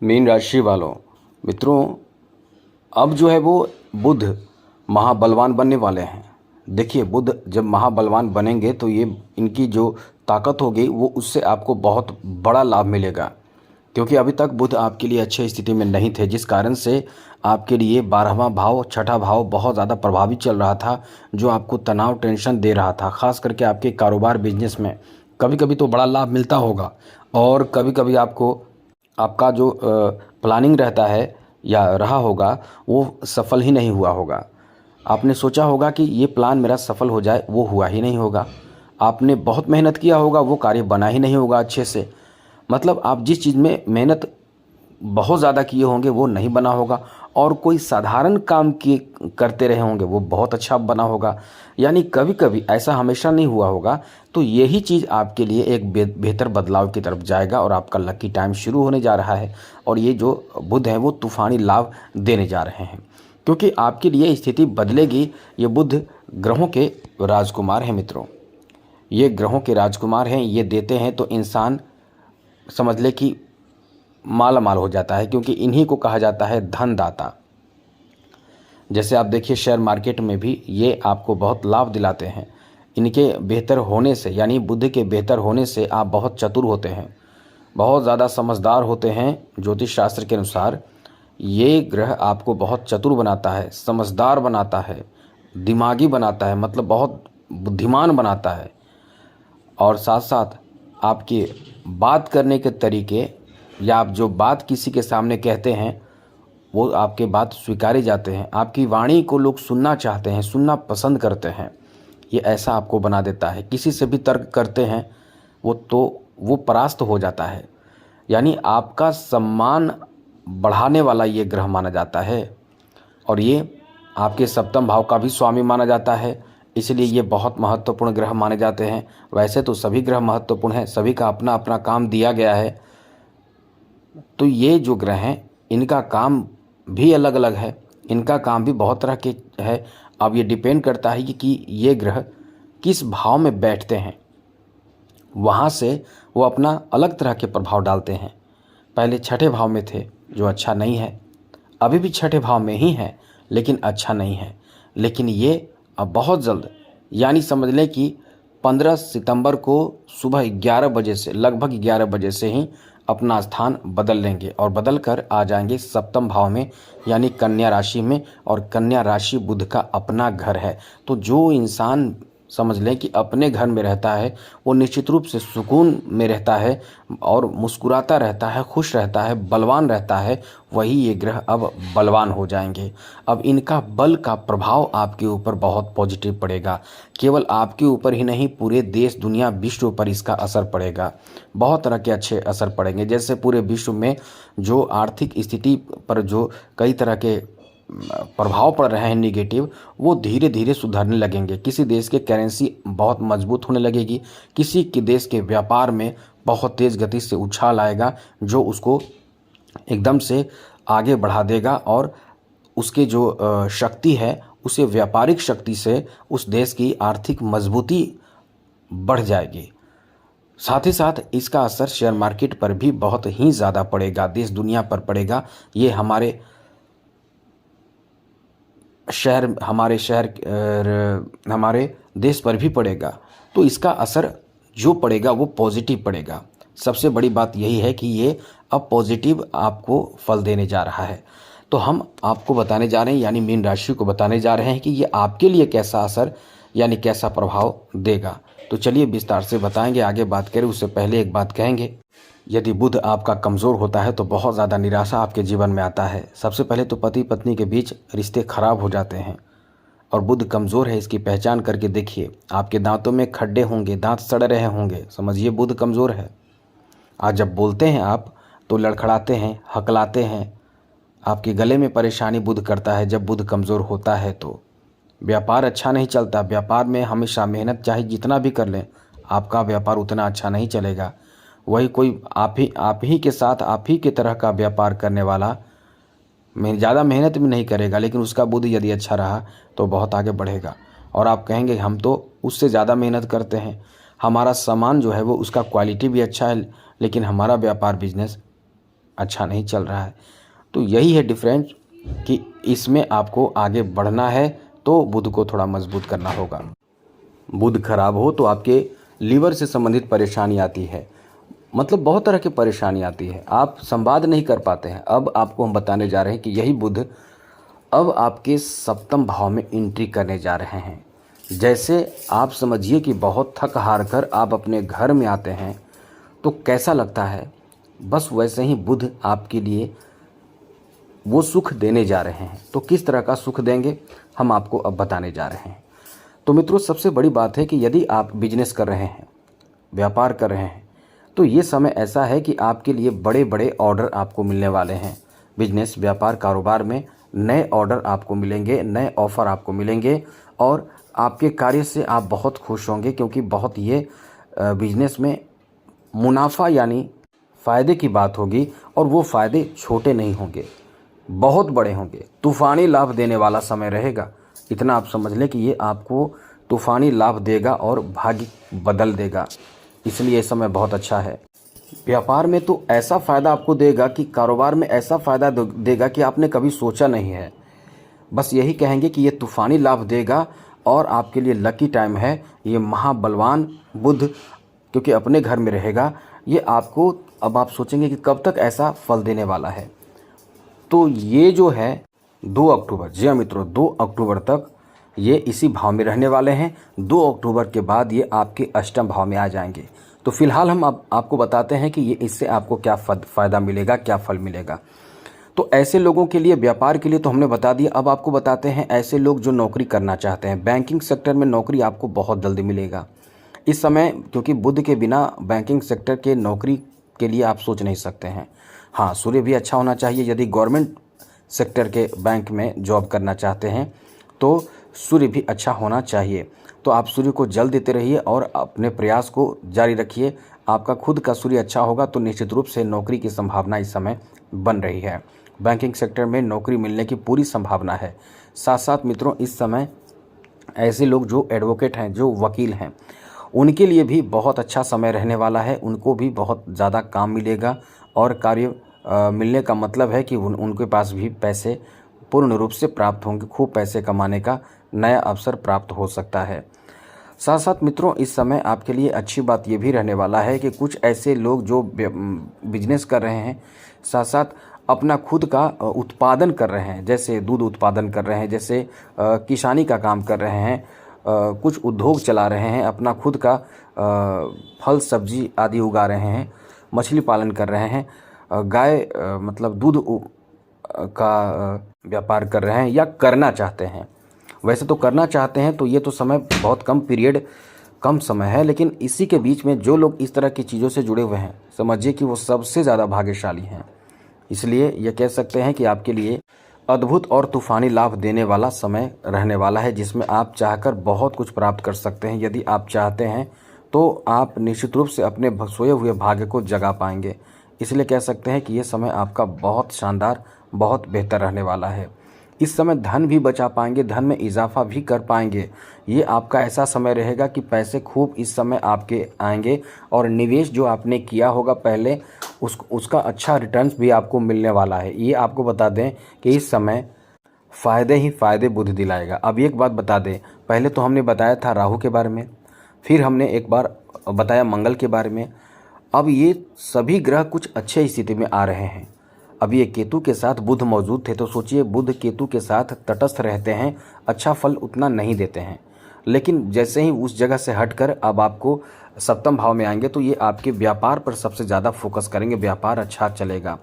Mean राशि वालों, मित्रों, अब जो है वो बुध महाबलवान बनने वाले हैं। देखिए, बुध जब महाबलवान बनेंगे तो ये इनकी जो ताकत होगी वो उससे आपको बहुत बड़ा लाभ मिलेगा, क्योंकि अभी तक बुध आपके लिए अच्छी स्थिति में नहीं थे, जिस कारण से आपके लिए 12वां भाव, छठा भाव बहुत ज़्यादा प्रभावी चल रहा था, जो आपको तनाव, टेंशन दे रहा था। खास करके आपके कारोबार, बिजनेस में कभी कभी तो बड़ा लाभ मिलता होगा, और कभी कभी आपको आपका जो प्लानिंग रहता है या रहा होगा वो सफल ही नहीं हुआ होगा। आपने सोचा होगा कि ये प्लान मेरा सफल हो जाए, वो हुआ ही नहीं होगा। आपने बहुत मेहनत किया होगा, वो कार्य बना ही नहीं होगा अच्छे से। मतलब आप जिस चीज़ में मेहनत बहुत ज़्यादा किए होंगे वो नहीं बना होगा, और कोई साधारण काम किए करते रहे होंगे वो बहुत अच्छा बना होगा। यानी कभी कभी ऐसा हमेशा नहीं हुआ होगा। तो यही चीज़ आपके लिए एक बेहतर बदलाव की तरफ जाएगा, और आपका लकी टाइम शुरू होने जा रहा है। और ये जो बुध है वो तूफानी लाभ देने जा रहे हैं, क्योंकि आपके लिए स्थिति बदलेगी। ये बुध ग्रहों के राजकुमार हैं मित्रों, ये ग्रहों के राजकुमार हैं। ये देते हैं तो इंसान समझ ले कि माला माल हो जाता है, क्योंकि इन्हीं को कहा जाता है धनदाता। जैसे आप देखिए, शेयर मार्केट में भी ये आपको बहुत लाभ दिलाते हैं। इनके बेहतर होने से, यानी बुध के बेहतर होने से आप बहुत चतुर होते हैं, बहुत ज़्यादा समझदार होते हैं। ज्योतिष शास्त्र के अनुसार ये ग्रह आपको बहुत चतुर बनाता है, समझदार बनाता है, दिमागी बनाता है, मतलब बहुत बुद्धिमान बनाता है। और साथ साथ आपके बात करने के तरीके, या आप जो बात किसी के सामने कहते हैं वो आपके बात स्वीकारे जाते हैं। आपकी वाणी को लोग सुनना चाहते हैं, सुनना पसंद करते हैं। ये ऐसा आपको बना देता है। किसी से भी तर्क करते हैं वो परास्त हो जाता है। यानी आपका सम्मान बढ़ाने वाला ये ग्रह माना जाता है, और ये आपके सप्तम भाव का भी स्वामी माना जाता है। इसलिए ये बहुत महत्वपूर्ण ग्रह माने जाते हैं। वैसे तो सभी ग्रह महत्वपूर्ण हैं, सभी का अपना अपना काम दिया गया है। तो ये जो ग्रह हैं इनका काम भी अलग अलग है, इनका काम भी बहुत तरह के है। अब ये डिपेंड करता है कि ये ग्रह किस भाव में बैठते हैं, वहाँ से वो अपना अलग तरह के प्रभाव डालते हैं। पहले छठे भाव में थे, जो अच्छा नहीं है। अभी भी छठे भाव में ही है, लेकिन अच्छा नहीं है। लेकिन ये अब बहुत जल्द, यानी समझ लें कि 15 सितंबर को सुबह 11 बजे से, लगभग 11 बजे से ही अपना स्थान बदल लेंगे, और बदल कर आ जाएंगे सप्तम भाव में, यानी कन्या राशि में। और कन्या राशि बुध का अपना घर है। तो जो इंसान समझ लें कि अपने घर में रहता है वो निश्चित रूप से सुकून में रहता है, और मुस्कुराता रहता है, खुश रहता है, बलवान रहता है। वही ये ग्रह अब बलवान हो जाएंगे। अब इनका बल का प्रभाव आपके ऊपर बहुत पॉजिटिव पड़ेगा। केवल आपके ऊपर ही नहीं, पूरे देश, दुनिया, विश्व पर इसका असर पड़ेगा। बहुत तरह के अच्छे असर पड़ेंगे। जैसे पूरे विश्व में जो आर्थिक स्थिति पर जो कई तरह के प्रभाव पड़ रहे हैं निगेटिव, वो धीरे धीरे सुधरने लगेंगे। किसी देश के करेंसी बहुत मजबूत होने लगेगी, किसी के देश के व्यापार में बहुत तेज़ गति से उछाल आएगा, जो उसको एकदम से आगे बढ़ा देगा, और उसके जो शक्ति है उसे व्यापारिक शक्ति से उस देश की आर्थिक मजबूती बढ़ जाएगी। साथ ही साथ इसका असर शेयर मार्केट पर भी बहुत ही ज़्यादा पड़ेगा, देश दुनिया पर पड़ेगा। ये हमारे हमारे देश पर भी पड़ेगा। तो इसका असर जो पड़ेगा वो पॉजिटिव पड़ेगा। सबसे बड़ी बात यही है कि ये अब पॉजिटिव आपको फल देने जा रहा है। तो हम आपको बताने जा रहे हैं, यानी मीन राशि को बताने जा रहे हैं कि ये आपके लिए कैसा असर, यानी कैसा प्रभाव देगा। तो चलिए विस्तार से बताएंगे। आगे बात करें उससे पहले एक बात कहेंगे, यदि बुध आपका कमज़ोर होता है तो बहुत ज़्यादा निराशा आपके जीवन में आता है। सबसे पहले तो पति पत्नी के बीच रिश्ते खराब हो जाते हैं, और बुध कमज़ोर है इसकी पहचान करके देखिए। आपके दांतों में खड्डे होंगे, दांत सड़ रहे होंगे, समझिए बुध कमज़ोर है। आज जब बोलते हैं आप तो लड़खड़ाते हैं, हकलाते हैं, आपके गले में परेशानी बुध करता है। जब बुध कमज़ोर होता है तो व्यापार अच्छा नहीं चलता। व्यापार में हमेशा मेहनत चाहे जितना भी कर लें, आपका व्यापार उतना अच्छा नहीं चलेगा। वही कोई आप ही के साथ आप ही के तरह का व्यापार करने वाला ज़्यादा मेहनत भी नहीं करेगा, लेकिन उसका बुध यदि अच्छा रहा तो बहुत आगे बढ़ेगा। और आप कहेंगे हम तो उससे ज़्यादा मेहनत करते हैं, हमारा सामान जो है वो उसका क्वालिटी भी अच्छा है, लेकिन हमारा व्यापार बिजनेस अच्छा नहीं चल रहा है। तो यही है डिफरेंस कि इसमें आपको आगे बढ़ना है तो बुध को थोड़ा मजबूत करना होगा। बुध खराब हो तो आपके लीवर से संबंधित परेशानी आती है, मतलब बहुत तरह की परेशानी आती है, आप संवाद नहीं कर पाते हैं। अब आपको हम बताने जा रहे हैं कि यही बुध अब आपके सप्तम भाव में एंट्री करने जा रहे हैं। जैसे आप समझिए कि बहुत थक हार कर आप अपने घर में आते हैं तो कैसा लगता है, बस वैसे ही बुध आपके लिए वो सुख देने जा रहे हैं। तो किस तरह का सुख देंगे हम आपको अब बताने जा रहे हैं। तो मित्रों, सबसे बड़ी बात है कि यदि आप बिजनेस कर रहे हैं, व्यापार कर रहे हैं, तो ये समय ऐसा है कि आपके लिए बड़े बड़े ऑर्डर आपको मिलने वाले हैं। बिजनेस, व्यापार, कारोबार में नए ऑर्डर आपको मिलेंगे, नए ऑफ़र आपको मिलेंगे और आपके कार्य से आप बहुत खुश होंगे, क्योंकि बहुत ये बिजनेस में मुनाफा यानी फ़ायदे की बात होगी और वो फ़ायदे छोटे नहीं होंगे, बहुत बड़े होंगे। तूफ़ानी लाभ देने वाला समय रहेगा। इतना आप समझ लें कि ये आपको तूफ़ानी लाभ देगा और भाग्य बदल देगा, इसलिए ये समय बहुत अच्छा है। व्यापार में तो ऐसा फ़ायदा आपको देगा कि कारोबार में ऐसा फ़ायदा देगा कि आपने कभी सोचा नहीं है। बस यही कहेंगे कि ये तूफ़ानी लाभ देगा और आपके लिए लकी टाइम है। ये महाबलवान बुध क्योंकि अपने घर में रहेगा, ये आपको, अब आप सोचेंगे कि कब तक ऐसा फल देने वाला है। तो ये जो है 2 अक्टूबर, जी हाँ मित्रों, 2 अक्टूबर तक ये इसी भाव में रहने वाले हैं। 2 अक्टूबर के बाद ये आपके अष्टम भाव में आ जाएंगे। तो फिलहाल हम आपको बताते हैं कि ये इससे आपको क्या फ़ायदा मिलेगा, क्या फल मिलेगा। तो ऐसे लोगों के लिए, व्यापार के लिए तो हमने बता दिया। अब आपको बताते हैं ऐसे लोग जो नौकरी करना चाहते हैं। बैंकिंग सेक्टर में नौकरी आपको बहुत जल्दी मिलेगा इस समय, क्योंकि बुध के बिना बैंकिंग सेक्टर के नौकरी के लिए आप सोच नहीं सकते हैं। हाँ, सूर्य भी अच्छा होना चाहिए। यदि गवर्नमेंट सेक्टर के बैंक में जॉब करना चाहते हैं तो सूर्य भी अच्छा होना चाहिए। तो आप सूर्य को जल देते रहिए और अपने प्रयास को जारी रखिए। आपका खुद का सूर्य अच्छा होगा तो निश्चित रूप से नौकरी की संभावना इस समय बन रही है। बैंकिंग सेक्टर में नौकरी मिलने की पूरी संभावना है। साथ साथ मित्रों, इस समय ऐसे लोग जो एडवोकेट हैं, जो वकील हैं, उनके लिए भी बहुत अच्छा समय रहने वाला है। उनको भी बहुत ज़्यादा काम मिलेगा और कार्य मिलने का मतलब है कि उनके पास भी पैसे पूर्ण रूप से प्राप्त होंगे। खूब पैसे कमाने का नया अवसर प्राप्त हो सकता है। साथ साथ मित्रों, इस समय आपके लिए अच्छी बात ये भी रहने वाला है कि कुछ ऐसे लोग जो बिजनेस कर रहे हैं, साथ साथ अपना खुद का उत्पादन कर रहे हैं, जैसे दूध उत्पादन कर रहे हैं, जैसे किसानी का काम कर रहे हैं, कुछ उद्योग चला रहे हैं, अपना खुद का फल सब्जी आदि उगा रहे हैं, मछली पालन कर रहे हैं, गाय मतलब दूध का व्यापार कर रहे हैं या करना चाहते हैं। वैसे तो करना चाहते हैं तो ये तो समय बहुत कम पीरियड, कम समय है, लेकिन इसी के बीच में जो लोग इस तरह की चीज़ों से जुड़े हुए हैं, समझिए कि वो सबसे ज़्यादा भाग्यशाली हैं। इसलिए ये कह सकते हैं कि आपके लिए अद्भुत और तूफ़ानी लाभ देने वाला समय रहने वाला है, जिसमें आप चाहकर बहुत कुछ प्राप्त कर सकते हैं। यदि आप चाहते हैं तो आप निश्चित रूप से अपने सोए हुए भाग्य को जगा पाएंगे। इसलिए कह सकते हैं कि ये समय आपका बहुत शानदार, बहुत बेहतर रहने वाला है। इस समय धन भी बचा पाएंगे, धन में इजाफा भी कर पाएंगे। ये आपका ऐसा समय रहेगा कि पैसे खूब इस समय आपके आएंगे और निवेश जो आपने किया होगा पहले, उसका अच्छा रिटर्न्स भी आपको मिलने वाला है। ये आपको बता दें कि इस समय फ़ायदे ही फ़ायदे बुध दिलाएगा। अब एक बात बता दें, पहले तो हमने बताया था राहु के बारे में, फिर हमने एक बार बताया मंगल के बारे में। अब ये सभी ग्रह कुछ अच्छे स्थिति में आ रहे हैं। अब ये केतु के साथ बुध मौजूद थे, तो सोचिए बुध केतु के साथ तटस्थ रहते हैं, अच्छा फल उतना नहीं देते हैं। लेकिन जैसे ही उस जगह से हटकर अब आपको सप्तम भाव में आएंगे तो ये आपके व्यापार पर सबसे ज़्यादा फोकस करेंगे, व्यापार अच्छा चलेगा।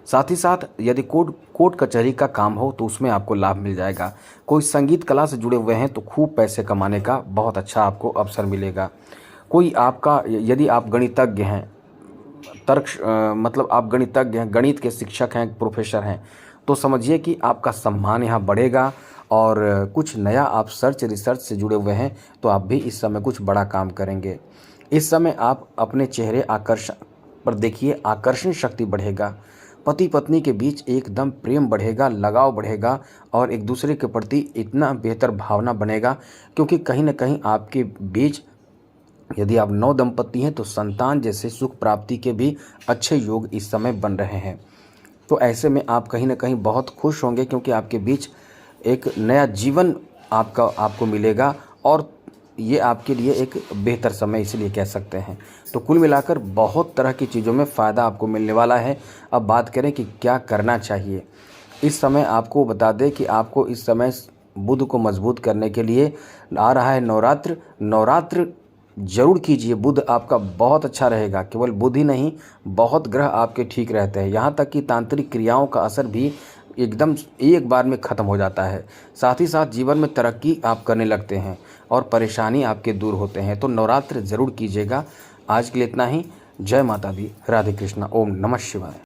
साथ ही साथ यदि कोर्ट कचहरी का काम हो तो उसमें आपको लाभ मिल जाएगा। कोई संगीत कला से जुड़े हुए हैं तो खूब पैसे कमाने का बहुत अच्छा आपको अवसर मिलेगा। कोई आपका, यदि आप गणितज्ञ हैं, मतलब आप गणितज्ञ हैं, गणित के शिक्षक हैं, प्रोफेसर हैं, तो समझिए कि आपका सम्मान यहाँ बढ़ेगा। और कुछ नया आप रिसर्च से जुड़े हुए हैं तो आप भी इस समय कुछ बड़ा काम करेंगे। इस समय आप अपने चेहरे आकर्षण पर देखिए, आकर्षण शक्ति बढ़ेगा। पति पत्नी के बीच एकदम प्रेम बढ़ेगा, लगाव बढ़ेगा और एक दूसरे के प्रति इतना बेहतर भावना बनेगा, क्योंकि कहीं ना कहीं आपके बीच, यदि आप नव दंपति हैं तो संतान जैसे सुख प्राप्ति के भी अच्छे योग इस समय बन रहे हैं। तो ऐसे में आप कहीं ना कहीं बहुत खुश होंगे, क्योंकि आपके बीच एक नया जीवन आपको मिलेगा, और ये आपके लिए एक बेहतर समय इसलिए कह सकते हैं। तो कुल मिलाकर बहुत तरह की चीज़ों में फ़ायदा आपको मिलने वाला है। अब बात करें कि क्या करना चाहिए। इस समय आपको बता दें कि आपको इस समय बुध को मजबूत करने के लिए आ रहा है नवरात्र। नवरात्र जरूर कीजिए, बुध आपका बहुत अच्छा रहेगा। केवल बुध ही नहीं, बहुत ग्रह आपके ठीक रहते हैं। यहाँ तक कि तांत्रिक क्रियाओं का असर भी एकदम एक बार में ख़त्म हो जाता है। साथ ही साथ जीवन में तरक्की आप करने लगते हैं और परेशानी आपके दूर होते हैं। तो नवरात्र ज़रूर कीजिएगा। आज के लिए इतना ही। जय माता दी, राधे कृष्णा, ओम नमः शिवाय।